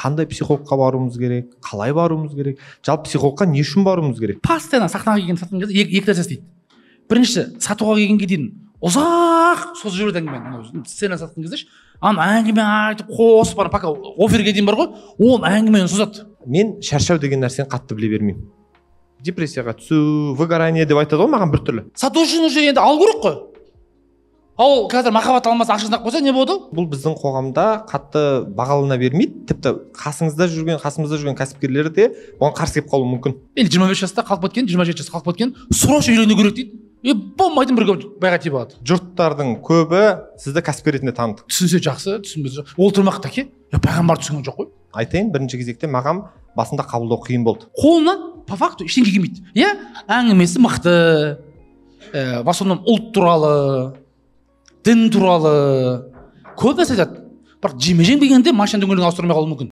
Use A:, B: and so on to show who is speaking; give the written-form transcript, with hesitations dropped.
A: қандай психологқа баруымыз керек, қалай баруымыз керек, жалпы психологқа не үшін баруымыз керек?
B: постоянно сахнаға келген сатқан кезде екі нәрсе істейді. Бірінші, сатуға келгенге дейін ұзақ созып жібереді әңгімені. Сцена сатқан кезде әңгіме айтып қосып бара, пока оферге дейін бар ғой, ол әңгімені созады.
A: Мен шаршау деген нәрсені қатты біле бермеймін. Депрессияға түсу, выгорание деп айтады ғой маған біртүрлі.
B: Сатушыны уже енді алу керек қой. Ал қазір махаббат алмаса ақшасын қойса не болды?
A: Бұл біздің қоғамда қатты бағалана бермейді. Тіпті қасымызда жүрген кәсіпкерлер де оған қарсы келіп қалуы мүмкін.
B: Или 25 жаста қалып кеткен, 27 жаста қалып кеткен, срочно үйлену керек дейді. Болмайтын бір байға тиіп алады.
A: Жұрттардың көбі сізді кәсіпкер ретінде таныды.
B: Түсінсе жақсы, түсінбесе ол тұрмақ таки. Пайғамбар түсінген жоқ қой.
A: Айтайын, бірінші кезекте маған басында қабылдау қиын болды.
B: Қолынан по факту ештеңе келмейді. Иә, әңгімесі мықты. В основном ұлт туралы, дін туралы көп нәрсе айтады. Бірақ жеме-жем келгенде машина дөңгелегін ауыстырмай қалуы мүмкін.